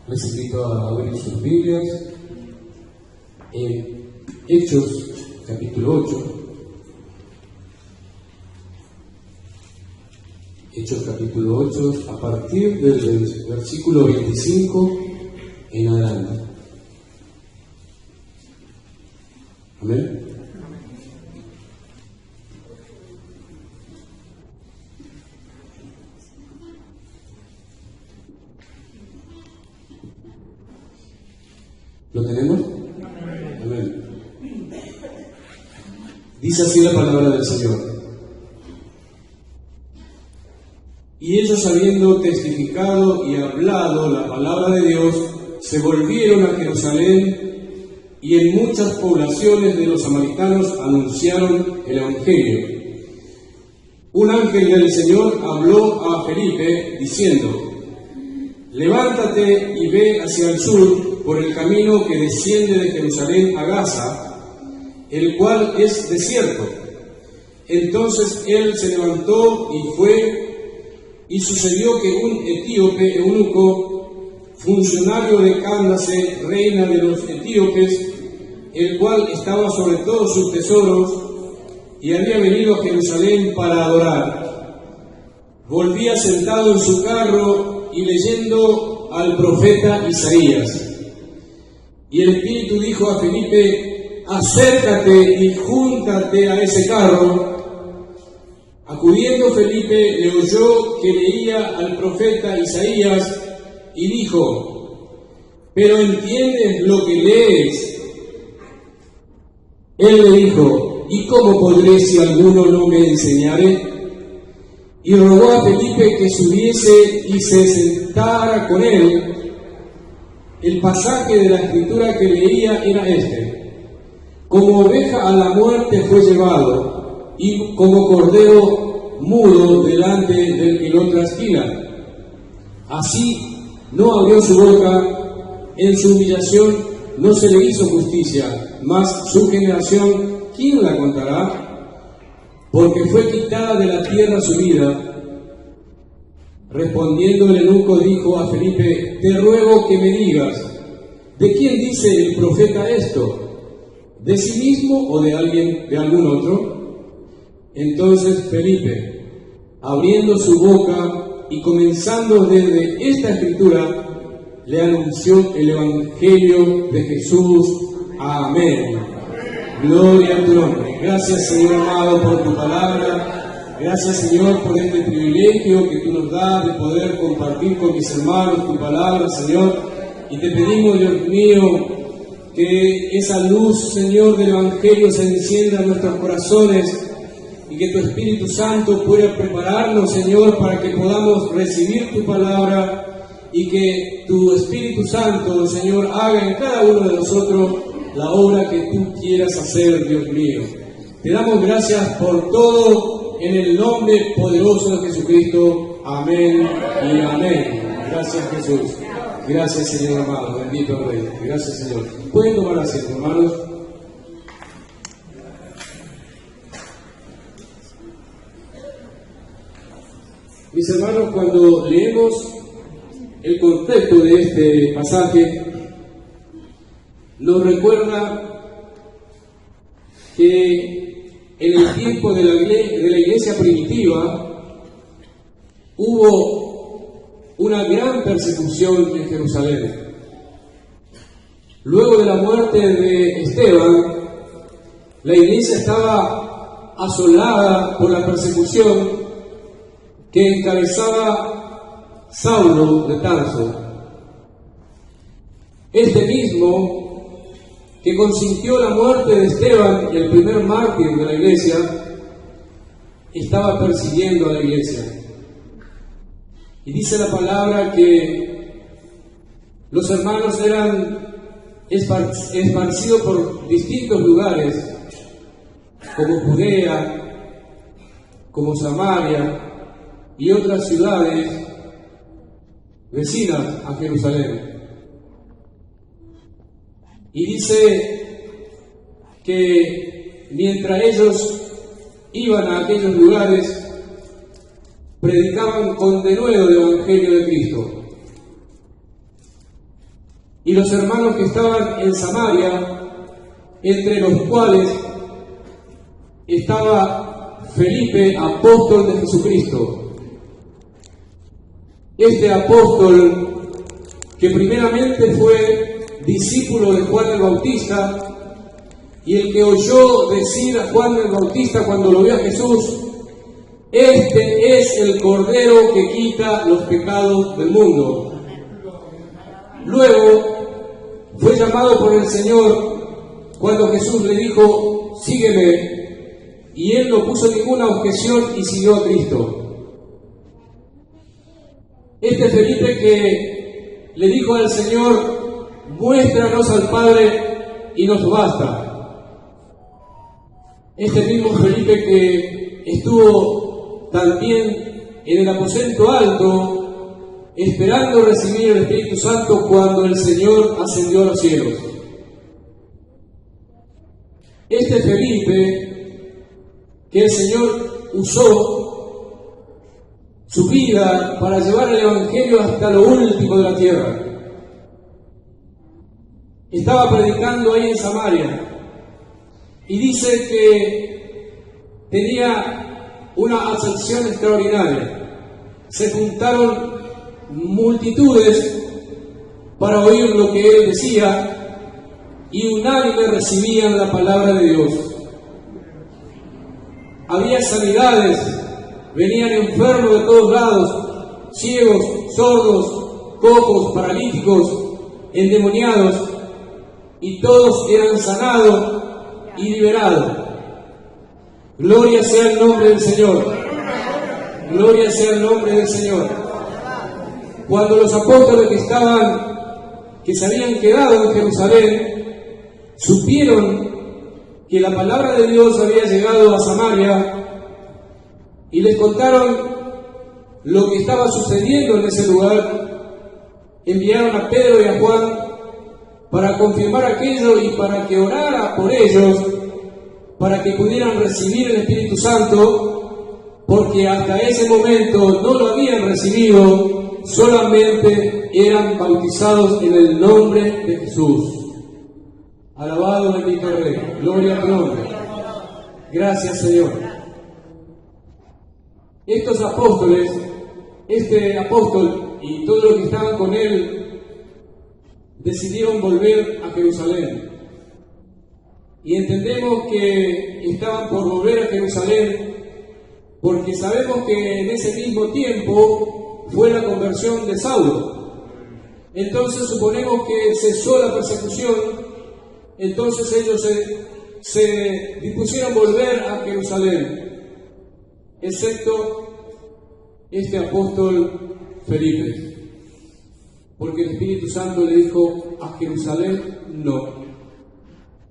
Les invito a abrir sus Biblias en Hechos, capítulo 8. Hechos, capítulo 8, a partir del versículo 25 en adelante. Amén. ¿Lo tenemos? Amén. Dice así la palabra del Señor. Y ellos, habiendo testificado y hablado la palabra de Dios, se volvieron a Jerusalén, y en muchas poblaciones de los samaritanos anunciaron el Evangelio. Un ángel del Señor habló a Felipe, diciendo: levántate y ve hacia el sur, por el camino que desciende de Jerusalén a Gaza, el cual es desierto. Entonces él se levantó y fue, y sucedió que un etíope eunuco, funcionario de Candace, reina de los etíopes, el cual estaba sobre todos sus tesoros, y había venido a Jerusalén para adorar, volvía sentado en su carro y leyendo al profeta Isaías. Y el Espíritu dijo a Felipe: acércate y júntate a ese carro. Acudiendo Felipe, le oyó que leía al profeta Isaías y dijo: ¿pero entiendes lo que lees? Él le dijo: ¿y cómo podré si alguno no me enseñare? Y rogó a Felipe que subiese y se sentara con él. El pasaje de la escritura que leía era este: como oveja a la muerte fue llevado, y como cordero mudo delante del que lo trasquila. Así no abrió su boca, en su humillación no se le hizo justicia, mas su generación, ¿quién la contará? Porque fue quitada de la tierra su vida. Respondiendo el eunuco dijo a Felipe: te ruego que me digas, ¿de quién dice el profeta esto? ¿De sí mismo o de algún otro? Entonces Felipe, abriendo su boca y comenzando desde esta escritura, le anunció el Evangelio de Jesús. Amén. Gloria a tu nombre. Gracias, Señor amado, por tu palabra. Gracias, Señor, por este privilegio que tú nos das de poder compartir con mis hermanos tu palabra, Señor. Y te pedimos, Dios mío, que esa luz, Señor, del Evangelio se encienda en nuestros corazones y que tu Espíritu Santo pueda prepararnos, Señor, para que podamos recibir tu palabra y que tu Espíritu Santo, Señor, haga en cada uno de nosotros la obra que tú quieras hacer, Dios mío. Te damos gracias por todo en el nombre poderoso de Jesucristo. Amén y amén. Gracias, Jesús. Gracias, Señor amado. Bendito Rey. Gracias, Señor. Pueden tomar asiento, hermanos. Mis hermanos, cuando leemos el contexto de este pasaje, nos recuerda que en el tiempo de la iglesia primitiva, hubo una gran persecución en Jerusalén. Luego de la muerte de Esteban, la iglesia estaba asolada por la persecución que encabezaba Saulo de Tarso. Este mismo que consintió la muerte de Esteban, el primer mártir de la iglesia, estaba persiguiendo a la iglesia. Y dice la palabra que los hermanos eran esparcidos por distintos lugares, como Judea, como Samaria y otras ciudades vecinas a Jerusalén. Y dice que mientras ellos iban a aquellos lugares, predicaban con denuedo el Evangelio de Cristo. Y los hermanos que estaban en Samaria, entre los cuales estaba Felipe, apóstol de Jesucristo. Este apóstol, que primeramente fue discípulo de Juan el Bautista, y el que oyó decir a Juan el Bautista cuando lo vio a Jesús: este es el Cordero que quita los pecados del mundo. Luego fue llamado por el Señor cuando Jesús le dijo: sígueme, y él no puso ninguna objeción y siguió a Cristo. Este Felipe que le dijo al Señor: muéstranos al Padre y nos basta. Este mismo Felipe que estuvo también en el aposento alto, esperando recibir el Espíritu Santo cuando el Señor ascendió a los cielos. Este Felipe que el Señor usó su vida para llevar el Evangelio hasta lo último de la tierra. Estaba predicando ahí en Samaria y dice que tenía una acepción extraordinaria. Se juntaron multitudes para oír lo que él decía y unánime recibían la palabra de Dios. Había sanidades, venían enfermos de todos lados, ciegos, sordos, cojos, paralíticos, endemoniados, y todos eran sanados y liberados. Gloria sea el nombre del Señor. Gloria sea el nombre del Señor. Cuando los apóstoles que se habían quedado en Jerusalén, supieron que la palabra de Dios había llegado a Samaria y les contaron lo que estaba sucediendo en ese lugar, enviaron a Pedro y a Juan para confirmar aquello y para que orara por ellos, para que pudieran recibir el Espíritu Santo, porque hasta ese momento no lo habían recibido, solamente eran bautizados en el nombre de Jesús. Alabado, bendito Rey, gloria a tu nombre. Gracias, Señor. Estos apóstoles, este apóstol y todos los que estaban con él, decidieron volver a Jerusalén. Y entendemos que estaban por volver a Jerusalén porque sabemos que en ese mismo tiempo fue la conversión de Saulo. Entonces suponemos que cesó la persecución, entonces ellos se dispusieron a volver a Jerusalén, excepto este apóstol Felipe. Porque el Espíritu Santo le dijo: a Jerusalén no.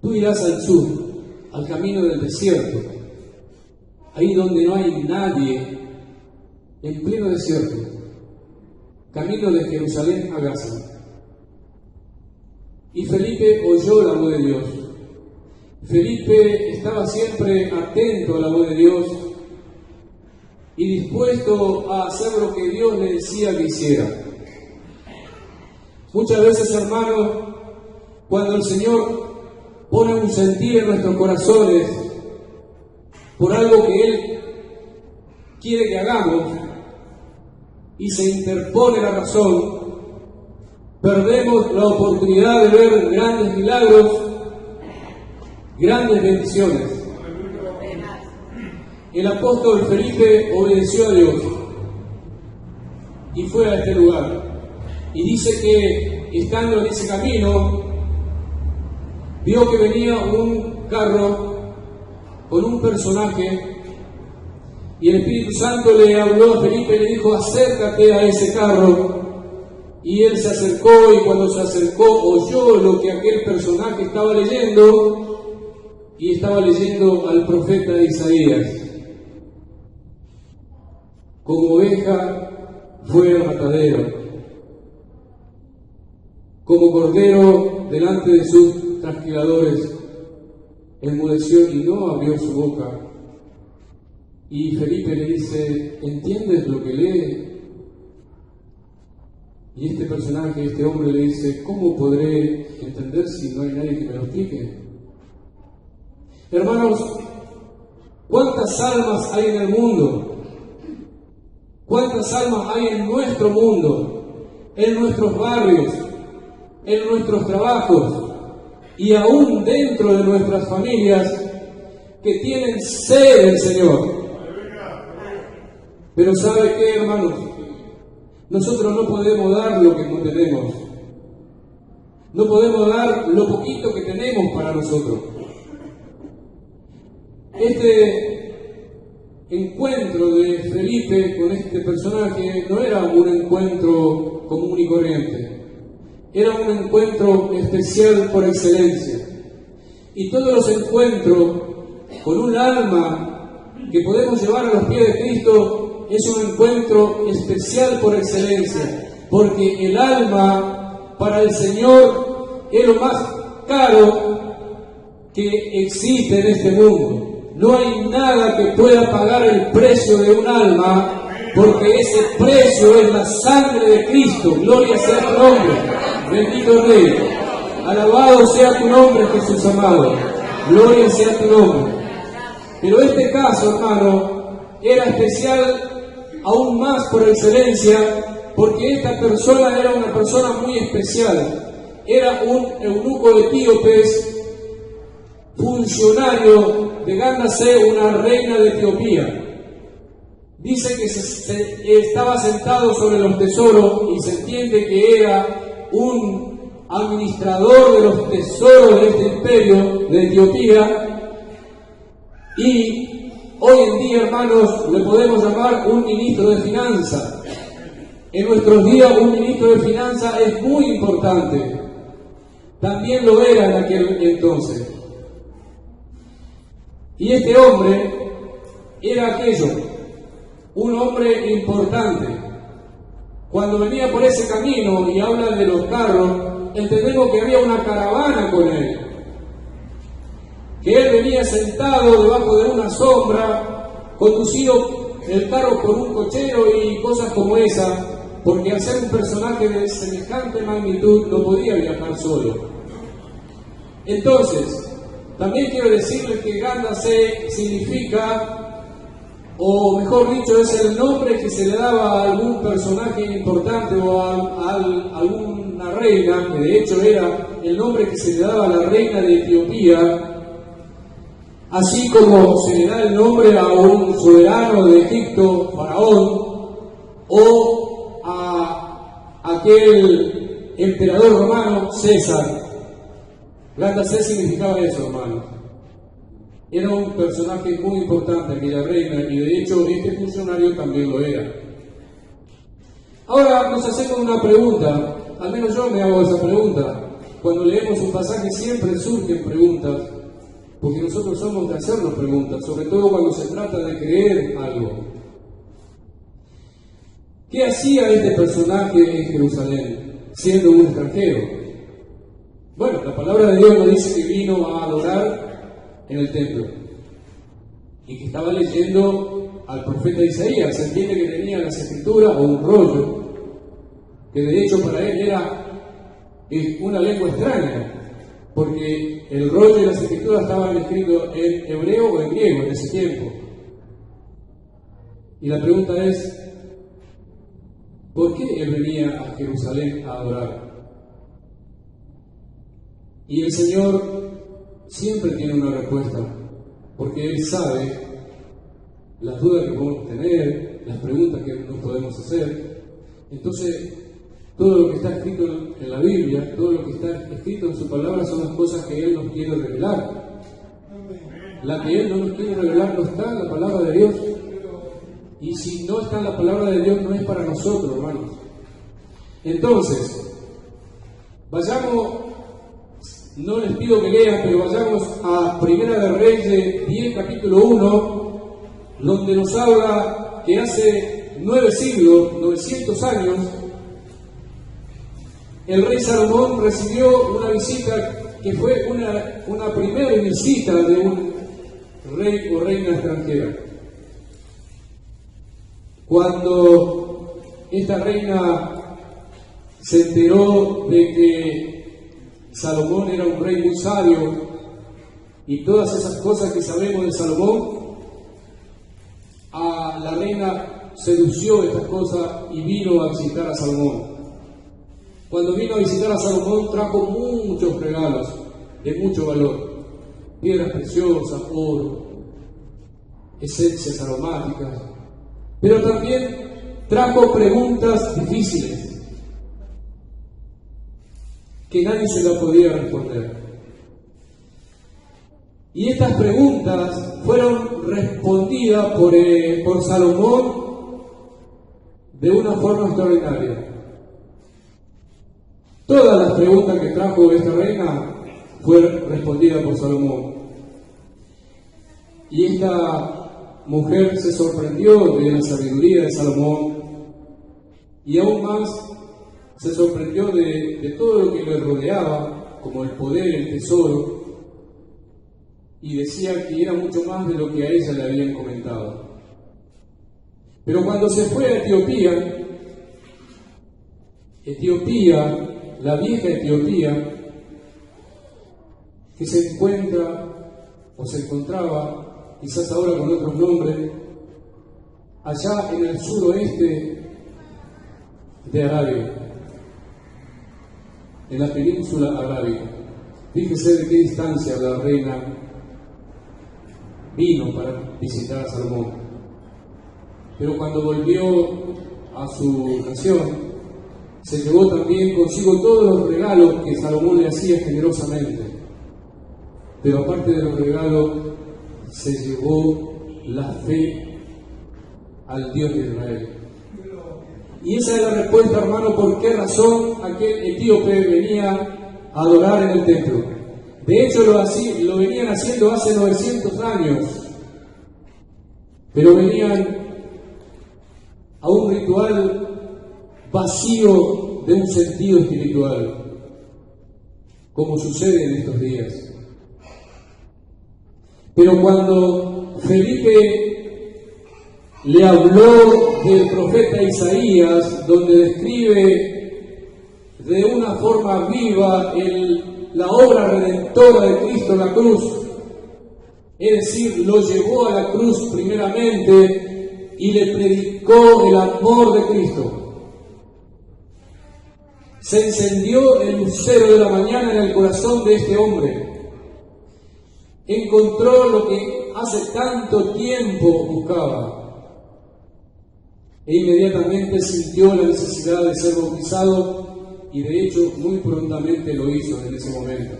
Tú irás al sur, al camino del desierto, ahí donde no hay nadie, en pleno desierto, camino de Jerusalén a Gaza. Y Felipe oyó la voz de Dios. Felipe estaba siempre atento a la voz de Dios y dispuesto a hacer lo que Dios le decía que hiciera. Muchas veces, hermanos, cuando el Señor pone un sentir en nuestros corazones por algo que Él quiere que hagamos, y se interpone la razón, perdemos la oportunidad de ver grandes milagros, grandes bendiciones. El apóstol Felipe obedeció a Dios y fue a este lugar. Y dice que estando en ese camino, vio que venía un carro con un personaje y el Espíritu Santo le habló a Felipe y le dijo: acércate a ese carro. Y él se acercó, y cuando se acercó oyó lo que aquel personaje estaba leyendo, y estaba leyendo al profeta Isaías. Como oveja fue al matadero, como cordero delante de sus trasquiladores, enmudeció y no abrió su boca. Y Felipe le dice: ¿entiendes lo que lee? Y este personaje, este hombre le dice: ¿cómo podré entender si no hay nadie que me lo explique? Hermanos, ¿cuántas almas hay en el mundo? ¿Cuántas almas hay en nuestro mundo, en nuestros barrios, en nuestros trabajos y aún dentro de nuestras familias que tienen sed del Señor? Pero ¿sabe qué, hermanos? Nosotros no podemos dar lo que no tenemos. No podemos dar lo poquito que tenemos para nosotros. Este encuentro de Felipe con este personaje no era un encuentro común y corriente. Era un encuentro especial por excelencia. Y todos los encuentros con un alma que podemos llevar a los pies de Cristo es un encuentro especial por excelencia, porque el alma para el Señor es lo más caro que existe en este mundo. No hay nada que pueda pagar el precio de un alma, porque ese precio es la sangre de Cristo. Gloria sea tu nombre, bendito Rey. Alabado sea tu nombre, Jesús amado. Gloria sea tu nombre. Pero este caso, hermano, era especial aún más por excelencia, porque esta persona era una persona muy especial. Era un eunuco etíope, funcionario de Gandasé, una reina de Etiopía. Dice que estaba sentado sobre los tesoros, y se entiende que era un administrador de los tesoros de este imperio de Etiopía. Y hoy en día, hermanos, le podemos llamar un ministro de finanzas. En nuestros días un ministro de finanzas es muy importante. También lo era en aquel entonces. Y este hombre era aquello, un hombre importante. Cuando venía por ese camino y hablan de los carros, entendemos que había una caravana con él. Que él venía sentado debajo de una sombra, conducido el carro por un cochero y cosas como esa, porque al ser un personaje de semejante magnitud no podía viajar solo. Entonces, también quiero decirles que Gandasé significa, o mejor dicho, es el nombre que se le daba a algún personaje importante o a alguna reina, que de hecho era el nombre que se le daba a la reina de Etiopía. Así como se le da el nombre a un soberano de Egipto, Faraón, o a aquel emperador romano, César. Gandasé significaba eso, hermano. Era un personaje muy importante, aquella reina, y de hecho este funcionario también lo era. Ahora nos hacemos una pregunta, al menos yo me hago esa pregunta. Cuando leemos un pasaje siempre surgen preguntas, porque nosotros somos de hacernos preguntas, sobre todo cuando se trata de creer algo. ¿Qué hacía este personaje en Jerusalén, siendo un extranjero? Bueno, la palabra de Dios nos dice que vino a adorar en el templo y que estaba leyendo al profeta Isaías. Se entiende que tenía las escrituras o un rollo, que de hecho para él era una lengua extraña, porque el rollo y las escrituras estaban escritos en hebreo o en griego en ese tiempo. Y la pregunta es, ¿por qué él venía a Jerusalén a adorar? Y el Señor siempre tiene una respuesta, porque Él sabe las dudas que podemos tener, las preguntas que nos podemos hacer. Entonces, todo lo que está escrito en la Biblia, todo lo que está escrito en su palabra son las cosas que Él nos quiere revelar. La que Él no nos quiere revelar no está en la palabra de Dios. Y si no está en la palabra de Dios, no es para nosotros, hermanos. Entonces, vayamos, no les pido que lean, pero vayamos a Primera de Reyes 10, capítulo 1, donde nos habla que hace 9 siglos, 900 años, el rey Salomón recibió una visita que fue una primera visita de un rey o reina extranjera. Cuando esta reina se enteró de que Salomón era un rey muy sabio y todas esas cosas que sabemos de Salomón, a la reina sedució estas cosas y vino a visitar a Salomón. Cuando vino a visitar a Salomón trajo muchos regalos de mucho valor, piedras preciosas, oro, esencias aromáticas, pero también trajo preguntas difíciles que nadie se las podía responder. Y estas preguntas fueron respondidas por Salomón de una forma extraordinaria. Todas las preguntas que trajo esta reina fueron respondidas por Salomón. Y esta mujer se sorprendió de la sabiduría de Salomón y aún más se sorprendió de todo lo que le rodeaba, como el poder, el tesoro, y decía que era mucho más de lo que a ella le habían comentado. Pero cuando se fue a Etiopía, la vieja Etiopía, que se encuentra o se encontraba, quizás ahora con otros nombres, allá en el suroeste de Arabia, en la península arábiga. Fíjese de qué distancia la reina vino para visitar a Salomón. Pero cuando volvió a su nación, se llevó también consigo todos los regalos que Salomón le hacía generosamente. Pero aparte de los regalos, se llevó la fe al Dios de Israel. Y esa es la respuesta, hermano, por qué razón aquel etíope venía a adorar en el templo. De hecho, lo venían haciendo hace 900 años, pero venían a un ritual vacío de un sentido espiritual, como sucede en estos días. Pero cuando Felipe le habló del profeta Isaías, donde describe de una forma viva la obra redentora de Cristo en la cruz, es decir, lo llevó a la cruz primeramente y le predicó el amor de Cristo. Se encendió el lucero de la mañana en el corazón de este hombre. Encontró lo que hace tanto tiempo buscaba. E inmediatamente sintió la necesidad de ser bautizado y de hecho muy prontamente lo hizo en ese momento.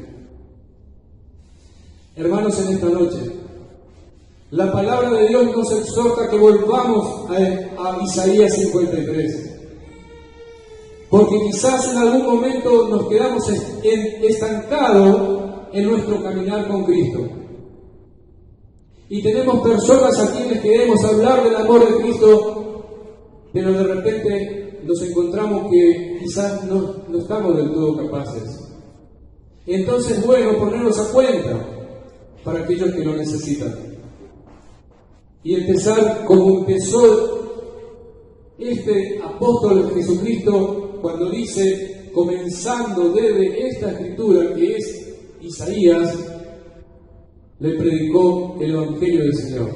Hermanos, en esta noche, la palabra de Dios nos exhorta que volvamos a Isaías 53. Porque quizás en algún momento nos quedamos estancados en nuestro caminar con Cristo. Y tenemos personas a quienes queremos hablar del amor de Cristo, pero de repente nos encontramos que quizás no estamos del todo capaces. Entonces, bueno, ponernos a cuenta para aquellos que lo necesitan. Y empezar como empezó este apóstol de Jesucristo, cuando dice, comenzando desde esta escritura que es Isaías, le predicó el Evangelio del Señor.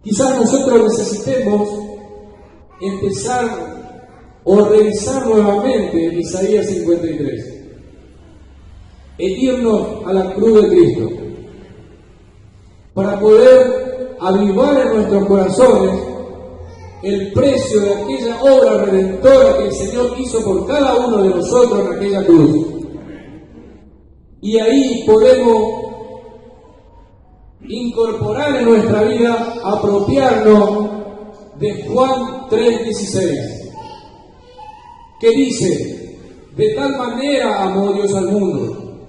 Quizás nosotros necesitemos empezar o revisar nuevamente Isaías 53 e irnos a la cruz de Cristo para poder avivar en nuestros corazones el precio de aquella obra redentora que el Señor hizo por cada uno de nosotros en aquella cruz. Y ahí podemos incorporar en nuestra vida, apropiarnos de Juan 3:16, que dice: de tal manera amó Dios al mundo,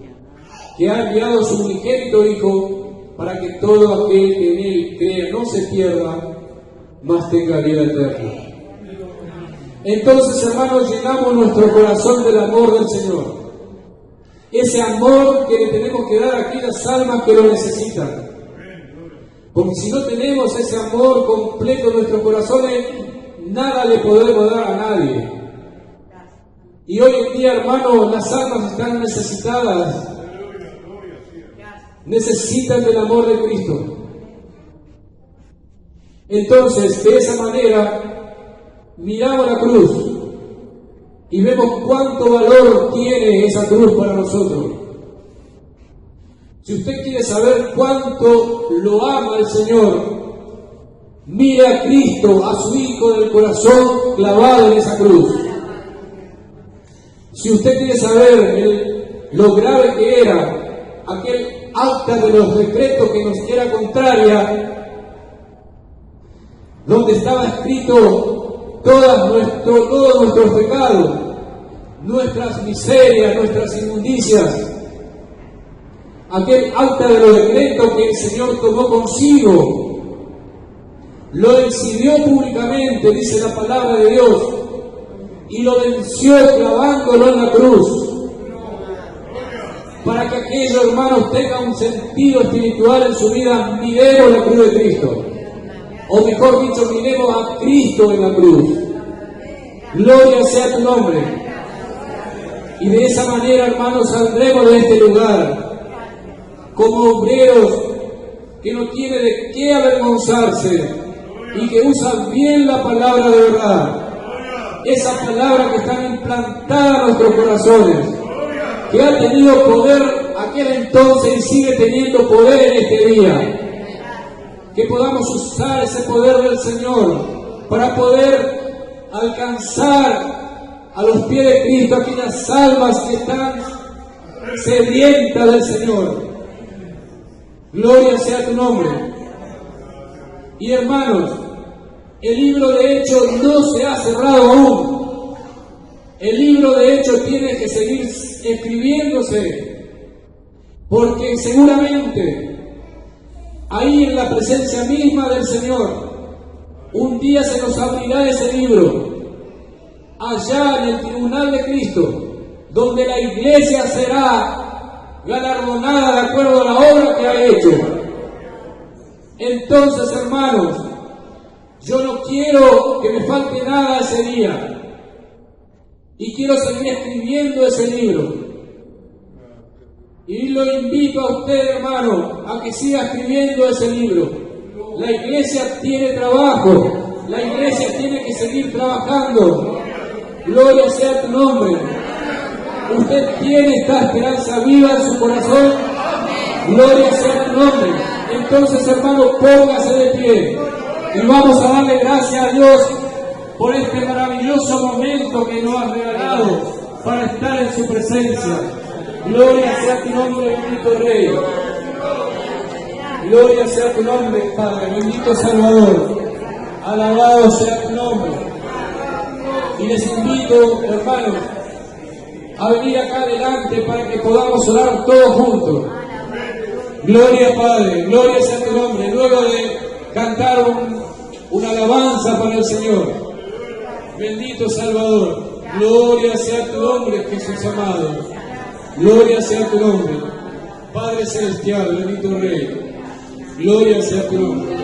que ha enviado su unigénito Hijo, para que todo aquel que en Él crea no se pierda, mas tenga vida eterna. Entonces, hermanos, llenamos nuestro corazón del amor del Señor, ese amor que le tenemos que dar a aquellas almas que lo necesitan. Porque si no tenemos ese amor completo en nuestros corazones, nada le podemos dar a nadie. Y hoy en día, hermanos, las almas están necesitadas. Necesitan del amor de Cristo. Entonces, de esa manera, miramos la cruz y vemos cuánto valor tiene esa cruz para nosotros. Si usted quiere saber cuánto lo ama el Señor, mire a Cristo, a su Hijo del corazón clavado en esa cruz. Si usted quiere saber lo grave que era aquel acta de los decretos que nos era contraria, donde estaba escrito todos nuestros pecados, nuestras miserias, nuestras inmundicias, aquel acta de los decretos que el Señor tomó consigo, lo exhibió públicamente, dice la palabra de Dios, y lo venció clavándolo en la cruz, para que aquellos hermanos tengan un sentido espiritual en su vida. Miremos la cruz de Cristo, o mejor dicho, miremos a Cristo en la cruz. Gloria sea tu nombre. Y de esa manera, hermanos, saldremos de este lugar como obreros que no tienen de qué avergonzarse y que usan bien la palabra de verdad, esa palabra que está implantada en nuestros corazones, que ha tenido poder aquel entonces y sigue teniendo poder en este día. Que podamos usar ese poder del Señor para poder alcanzar a los pies de Cristo aquellas almas que están sedientas del Señor. Gloria sea tu nombre. Y hermanos, el libro de Hechos no se ha cerrado aún. El libro de Hechos tiene que seguir escribiéndose, porque seguramente ahí en la presencia misma del Señor, un día se nos abrirá ese libro, allá en el tribunal de Cristo, donde la iglesia será galardonada de acuerdo a la obra que ha hecho. Entonces, hermanos, yo no quiero que me falte nada ese día, y quiero seguir escribiendo ese libro. Y lo invito a usted, hermano, a que siga escribiendo ese libro. La iglesia tiene trabajo, la iglesia tiene que seguir trabajando. Gloria sea tu nombre. Usted tiene esta esperanza viva en su corazón. Gloria sea tu nombre. Entonces, hermano, póngase de pie y vamos a darle gracias a Dios por este maravilloso momento que nos ha regalado para estar en su presencia. Gloria sea tu nombre, bendito Rey. Gloria sea tu nombre, Padre, bendito Salvador. Alabado sea tu nombre. Y les invito, hermanos, a venir acá adelante para que podamos orar todos juntos. Gloria, Padre, gloria sea tu nombre. Luego de cantar una alabanza para el Señor. Bendito Salvador, gloria sea tu nombre, Jesús amado. Gloria sea tu nombre, Padre Celestial, bendito Rey. Gloria sea tu nombre.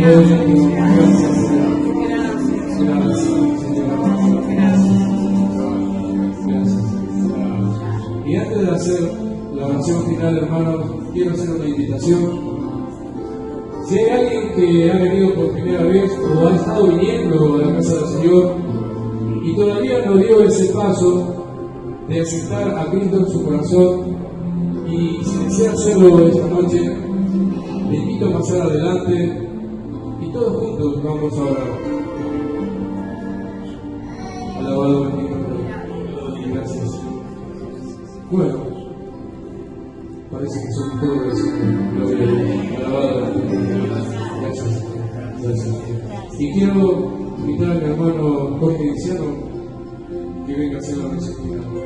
gloria y honra. Gracias, Señor. Gracias, Señor. Gracias. Y antes de hacer la oración final, hermanos, quiero hacer una invitación. Si hay alguien que ha venido por primera vez o ha estado viniendo a la casa del Señor y todavía no dio ese paso de aceptar a Cristo en su corazón, y si desea hacerlo esta noche, le invito a pasar adelante y todos juntos vamos a orar. Alabado bendito Rey. Gracias. Bueno, parece que son todos. Gloria a Dios. Alabado bendito Rey. Gracias. Gracias. Y quiero invitar a mi hermano Jorge Diciano que venga a hacer la oración final.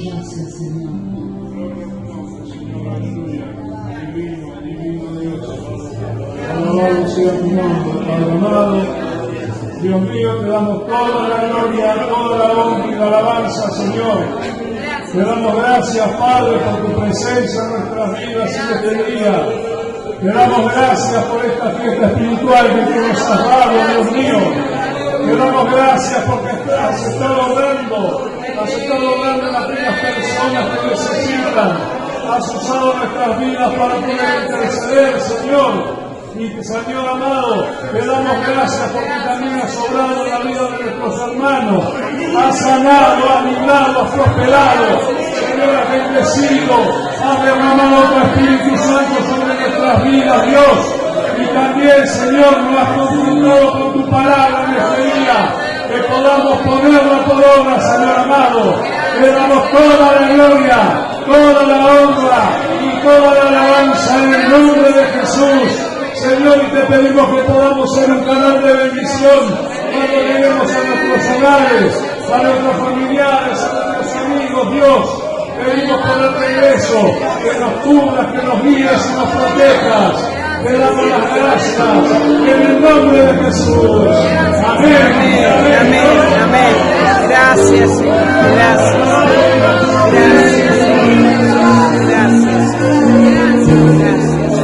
Gracias, Señor. Alabado sea tu nombre, Padre amado. Dios mío, te damos toda la gloria, toda la honra y la alabanza, Señor. Te damos gracias, Padre, por tu presencia en nuestras vidas en este día. Te damos gracias por esta fiesta espiritual que tú nos has dado, Dios mío. Te damos gracias porque has estado obrando en aquellas personas que necesitan. Has usado nuestras vidas para poder interceder, Señor. Y Señor amado, te damos gracias porque también has obrado en la vida de nuestros hermanos. Has sanado, has librado, has prosperado. Señor, has bendecido, has derramado tu Espíritu Santo sobre nuestras vidas, Dios. Y también, Señor, nos has confrontado con tu palabra en este día. Que podamos ponerla por obra, Señor amado. Le damos toda la gloria, toda la honra y toda la alabanza en el nombre de Jesús. Señor, y te pedimos que podamos ser un canal de bendición cuando lleguemos a nuestros hogares, a nuestros familiares, a nuestros amigos, Dios. Pedimos por el regreso, que nos cubras, que nos guíes y nos protejas. Te damos las gracias en el nombre de Jesús. Amén. Amén. Amén. Gracias, Señor. Gracias. Gracias. Gracias. Gracias.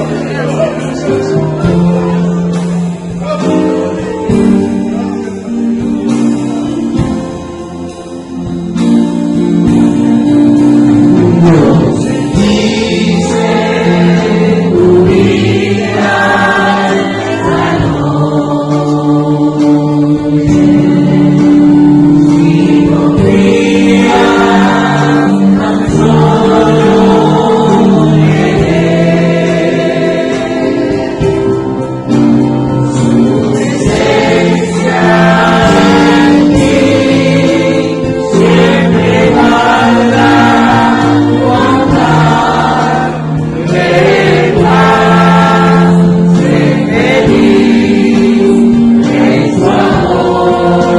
Oh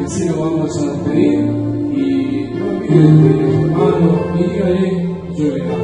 así nos vamos a despedir y yo envío el hermano y dígale, yo le amo.